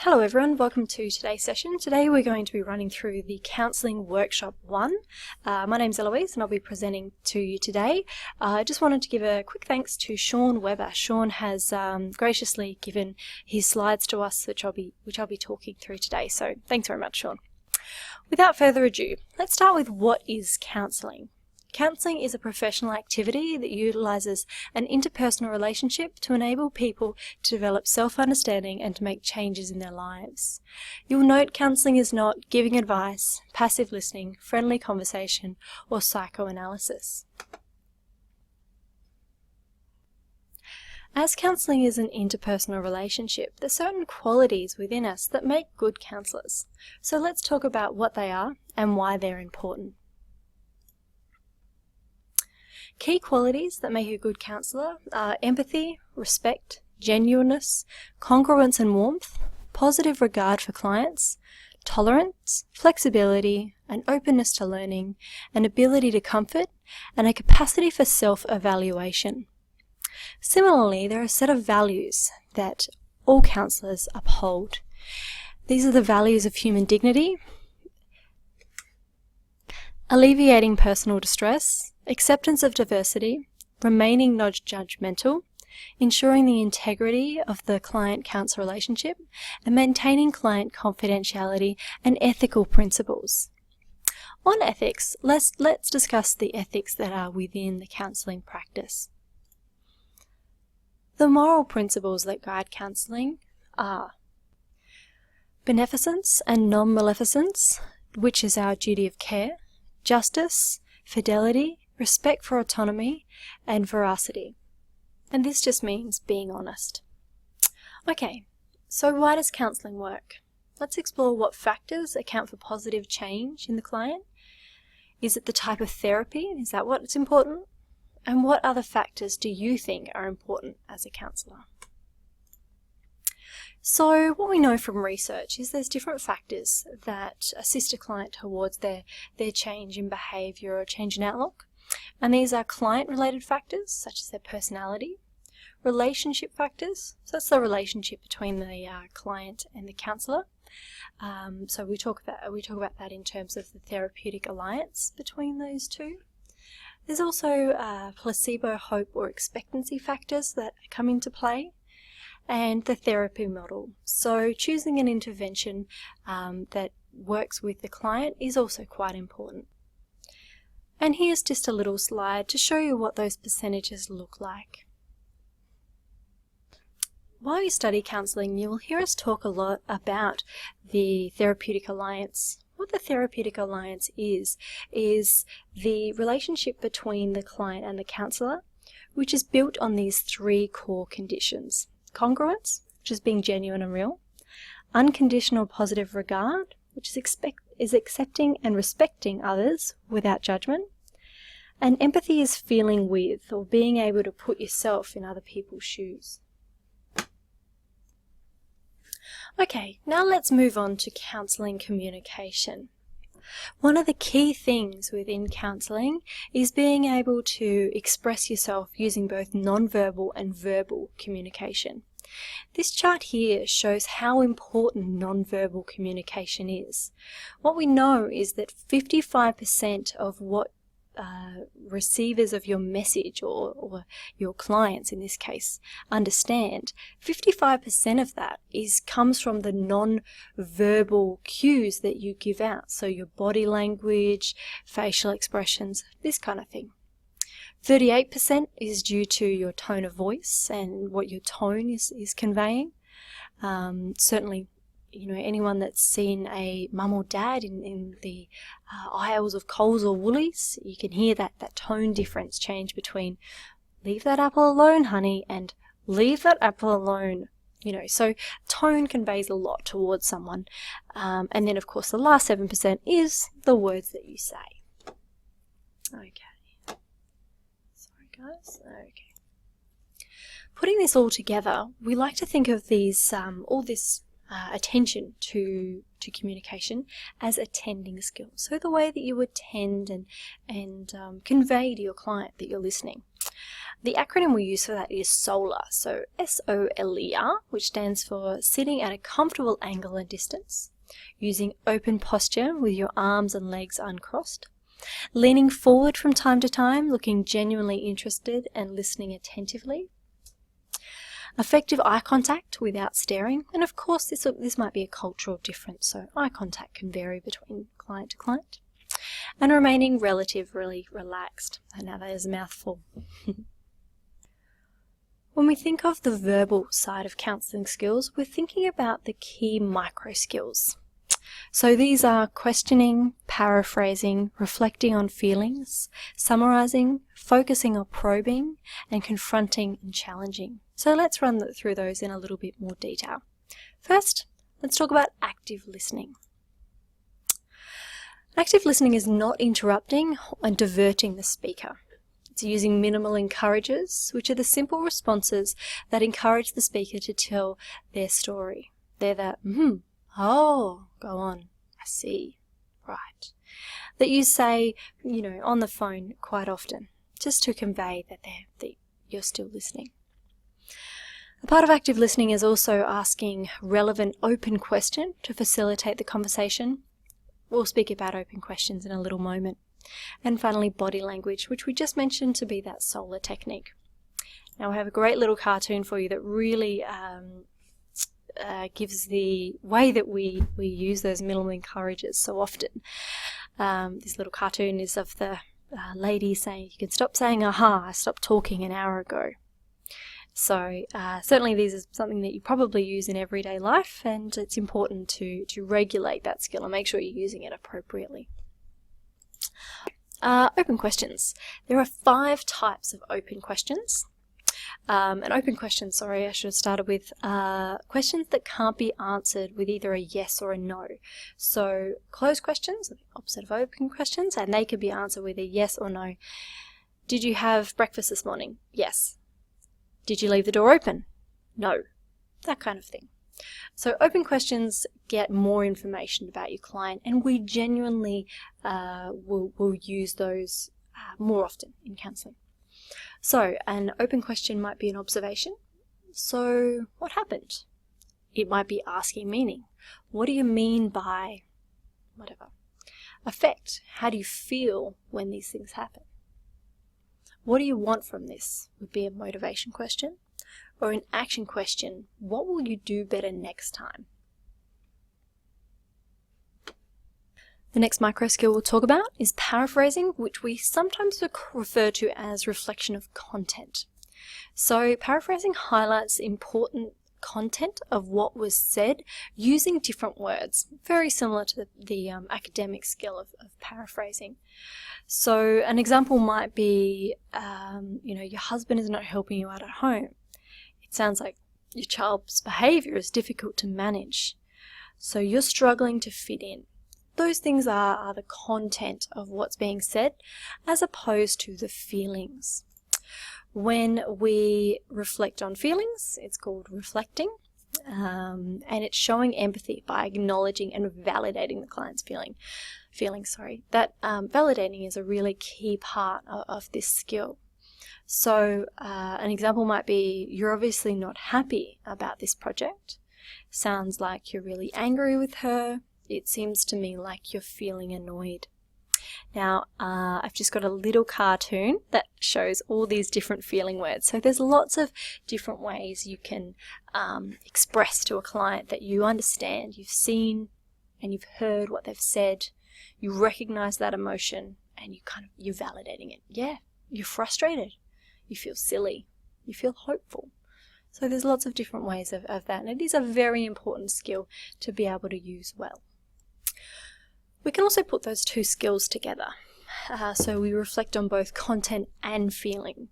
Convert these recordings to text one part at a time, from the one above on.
Hello everyone, welcome to today's session. Today we're going to be running through the Counselling Workshop 1. My name's Eloise and I'll be presenting to you today. I just wanted to give a quick thanks to Sean Webber. Sean has graciously given his slides to us, which I'll be talking through today. So thanks very much, Sean. Without further ado, let's start with what is counselling. Counselling is a professional activity that utilises an interpersonal relationship to enable people to develop self-understanding and to make changes in their lives. You'll note counselling is not giving advice, passive listening, friendly conversation, or psychoanalysis. As counselling is an interpersonal relationship, there are certain qualities within us that make good counsellors. So let's talk about what they are and why they're important. Key qualities that make a good counsellor are empathy, respect, genuineness, congruence and warmth, positive regard for clients, tolerance, flexibility, an openness to learning, an ability to comfort, and a capacity for self-evaluation. Similarly, there are a set of values that all counsellors uphold. These are the values of human dignity, alleviating personal distress, acceptance of diversity, remaining non-judgmental, ensuring the integrity of the client-counsellor relationship, and maintaining client confidentiality and ethical principles. On ethics, let's discuss the ethics that are within the counselling practice. The moral principles that guide counselling are beneficence and non-maleficence, which is our duty of care, justice, fidelity, respect for autonomy, and veracity. And this just means being honest. Okay, so why does counselling work? Let's explore what factors account for positive change in the client. Is it the type of therapy? Is that what's important? And what other factors do you think are important as a counsellor? So what we know from research is there's different factors that assist a client towards their change in behaviour or change in outlook. And these are client-related factors, such as their personality, relationship factors, so that's the relationship between the client and the counsellor. So we talk about that in terms of the therapeutic alliance between those two. There's also placebo, hope, or expectancy factors that come into play, and the therapy model. So choosing an intervention that works with the client is also quite important. And here's just a little slide to show you what those percentages look like. While you study counselling, you will hear us talk a lot about the therapeutic alliance. What the therapeutic alliance is the relationship between the client and the counsellor, which is built on these three core conditions. Congruence, which is being genuine and real. Unconditional positive regard, which is accepting and respecting others without judgment. And empathy is feeling with or being able to put yourself in other people's shoes. Okay, now let's move on to counselling communication. One of the key things within counselling is being able to express yourself using both non-verbal and verbal communication. This chart here shows how important non-verbal communication is. What we know is that 55% of what receivers of your message or your clients in this case understand, 55% of that comes from the non-verbal cues that you give out. So your body language, facial expressions, this kind of thing. 38% is due to your tone of voice and what your tone is conveying. Certainly, anyone that's seen a mum or dad in the aisles of Coles or Woolies, you can hear that tone difference change between leave that apple alone, honey, and leave that apple alone. So tone conveys a lot towards someone. And then, of course, the last 7% is the words that you say. Okay. Guys, okay. Putting this all together, we like to think of these all this attention to communication as attending skills. So the way that you attend and convey to your client that you're listening. The acronym we use for that is SOLER, so S-O-L-E-R, which stands for sitting at a comfortable angle and distance, using open posture with your arms and legs uncrossed, leaning forward from time to time, looking genuinely interested and listening attentively, effective eye contact without staring, and of course this might be a cultural difference, so eye contact can vary between client to client, and remaining relatively relaxed. And now that is a mouthful. When we think of the verbal side of counselling skills, we're thinking about the key micro skills. So these are questioning, paraphrasing, reflecting on feelings, summarising, focusing or probing, and confronting and challenging. So let's run through those in a little bit more detail. First, let's talk about active listening. Active listening is not interrupting and diverting the speaker. It's using minimal encouragers, which are the simple responses that encourage the speaker to tell their story. They're that, oh, go on, I see, right. That you say, on the phone quite often, just to convey that you're still listening. A part of active listening is also asking relevant open question to facilitate the conversation. We'll speak about open questions in a little moment. And finally, body language, which we just mentioned to be that SOLER technique. Now, I have a great little cartoon for you that really gives the way that we use those minimal encouragers so often. This little cartoon is of the lady saying, "You can stop saying aha, I stopped talking an hour ago." So certainly this is something that you probably use in everyday life, and it's important to regulate that skill and make sure you're using it appropriately. Open questions. There are 5 types of open questions. An open question, I should have started with questions that can't be answered with either a yes or a no. So closed questions are the opposite of open questions, and they could be answered with a yes or no. Did you have breakfast this morning? Yes. Did you leave the door open? No. That kind of thing. So open questions get more information about your client, and we genuinely will use those more often in counselling. So an open question might be an observation. So what happened? It might be asking meaning. What do you mean by whatever? Affect. How do you feel when these things happen? What do you want from this? Would be a motivation question. Or an action question, what will you do better next time? The next micro skill we'll talk about is paraphrasing, which we sometimes refer to as reflection of content. So paraphrasing highlights important content of what was said using different words, very similar to the academic skill of paraphrasing. So an example might be, your husband is not helping you out at home. It sounds like your child's behaviour is difficult to manage, so you're struggling to fit in. Those things are the content of what's being said, as opposed to the feelings. When we reflect on feelings, it's called reflecting, and it's showing empathy by acknowledging and validating the client's feelings. That validating is a really key part of this skill. So an example might be, you're obviously not happy about this project. Sounds like you're really angry with her. It seems to me like you're feeling annoyed. Now, I've just got a little cartoon that shows all these different feeling words. So there's lots of different ways you can express to a client that you understand, you've seen and you've heard what they've said, you recognize that emotion, and you're validating it. Yeah, you're frustrated. You feel silly, you feel hopeful. So there's lots of different ways of that, and it is a very important skill to be able to use well. We can also put those two skills together. So we reflect on both content and feelings.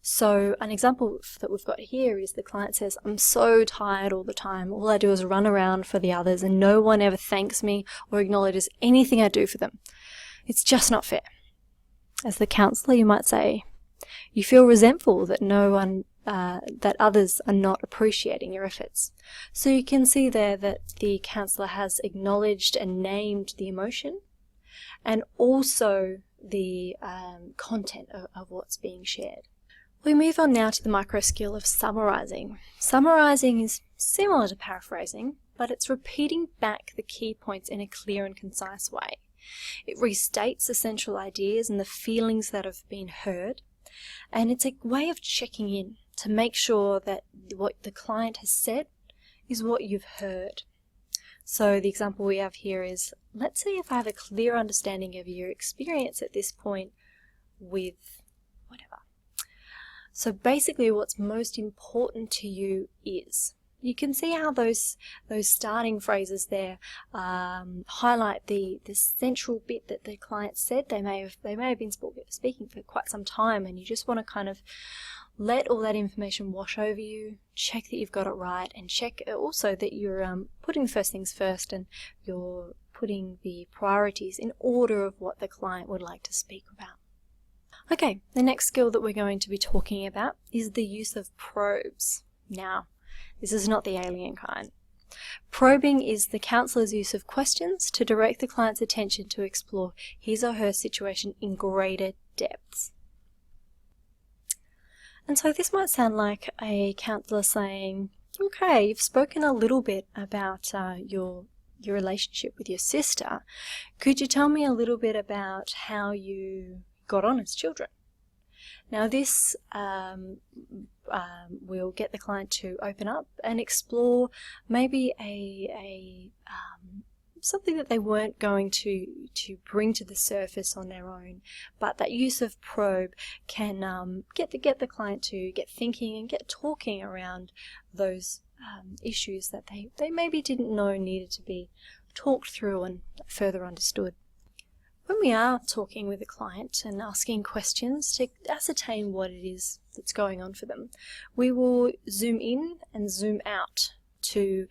So an example that we've got here is the client says, "I'm so tired all the time. All I do is run around for the others and no one ever thanks me or acknowledges anything I do for them. It's just not fair." As the counsellor, you might say, you feel resentful that that others are not appreciating your efforts. So you can see there that the counsellor has acknowledged and named the emotion, and also the content of what's being shared. We move on now to the micro skill of summarising. Summarising is similar to paraphrasing, but it's repeating back the key points in a clear and concise way. It restates essential ideas and the feelings that have been heard, and it's a way of checking in to make sure that what the client has said is what you've heard. So the example we have here is, let's see if I have a clear understanding of your experience at this point with whatever. So basically what's most important to you is, you can see how those starting phrases there highlight the central bit that the client said. They may have been speaking for quite some time, and you just want to kind of let all that information wash over you, check that you've got it right, and check also that you're putting first things first and you're putting the priorities in order of what the client would like to speak about. Okay, the next skill that we're going to be talking about is the use of probes. Now, this is not the alien kind. Probing is the counsellor's use of questions to direct the client's attention to explore his or her situation in greater depths. And so this might sound like a counsellor saying, okay, you've spoken a little bit about your relationship with your sister. Could you tell me a little bit about how you got on as children? Now this will get the client to open up and explore maybe something that they weren't going to bring to the surface on their own, but that use of probe can get the client to get thinking and get talking around those issues that they maybe didn't know needed to be talked through and further understood. When we are talking with a client and asking questions to ascertain what it is that's going on for them, we will zoom in and zoom out to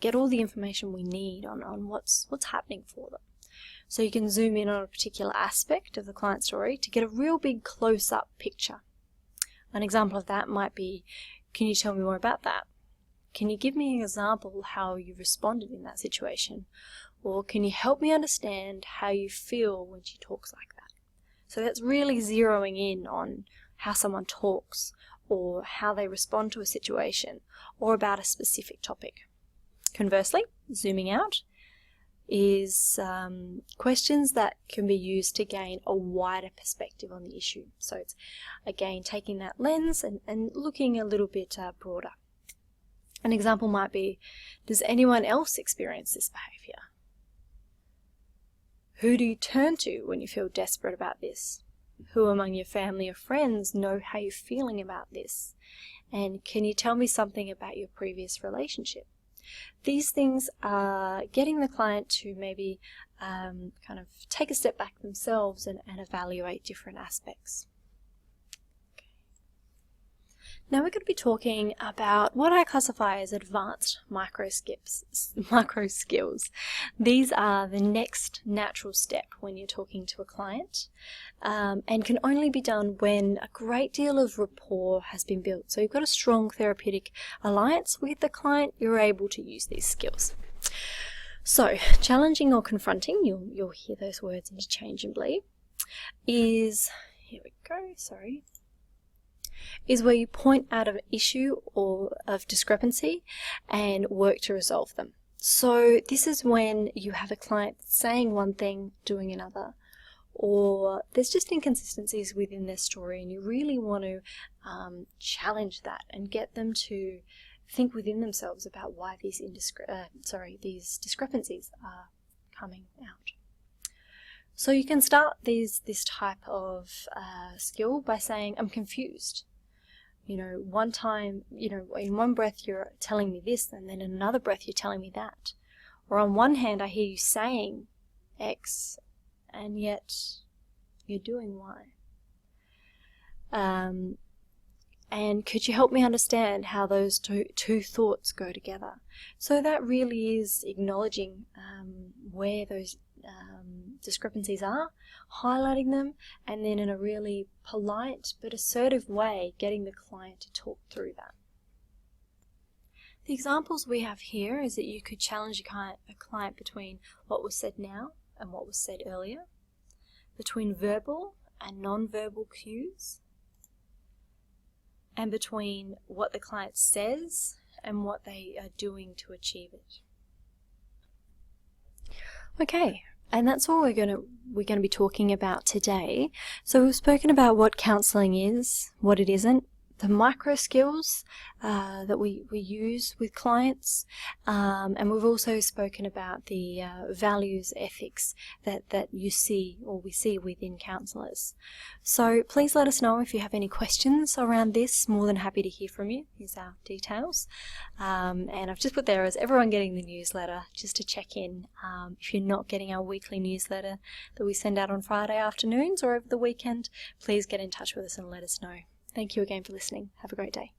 get all the information we need on what's happening for them. So you can zoom in on a particular aspect of the client story to get a real big close-up picture. An example of that might be, can you tell me more about that? Can you give me an example of how you responded in that situation? Or can you help me understand how you feel when she talks like that? So that's really zeroing in on how someone talks, or how they respond to a situation, or about a specific topic. Conversely, zooming out is questions that can be used to gain a wider perspective on the issue. So it's, again, taking that lens and looking a little bit broader. An example might be, does anyone else experience this behaviour? Who do you turn to when you feel desperate about this? Who among your family or friends know how you're feeling about this? And can you tell me something about your previous relationship? These things are getting the client to maybe kind of take a step back themselves and evaluate different aspects. Now we're going to be talking about what I classify as advanced micro skills. These are the next natural step when you're talking to a client, and can only be done when a great deal of rapport has been built. So you've got a strong therapeutic alliance with the client, you're able to use these skills. So challenging or confronting, you'll hear those words interchangeably, is where you point out an issue or of discrepancy and work to resolve them. So this is when you have a client saying one thing, doing another, or there's just inconsistencies within their story and you really want to challenge that and get them to think within themselves about why these discrepancies are coming out. So you can start this type of skill by saying, I'm confused. One time, in one breath you're telling me this, and then in another breath you're telling me that. Or on one hand I hear you saying X, and yet you're doing Y. And could you help me understand how those two thoughts go together? So that really is acknowledging where those discrepancies are, highlighting them, and then in a really polite but assertive way getting the client to talk through that. The examples we have here is that you could challenge a client between what was said now and what was said earlier, between verbal and non-verbal cues, and between what the client says and what they are doing to achieve it. Okay, and that's all we're going to be talking about today. So we've spoken about what counselling is, what it isn't, the micro skills that we use with clients, and we've also spoken about the values, ethics that you see or we see within counsellors. So please let us know if you have any questions around this. More than happy to hear from you. Here's our details. And I've just put there, is everyone getting the newsletter, just to check in. If you're not getting our weekly newsletter that we send out on Friday afternoons or over the weekend, please get in touch with us and let us know. Thank you again for listening. Have a great day.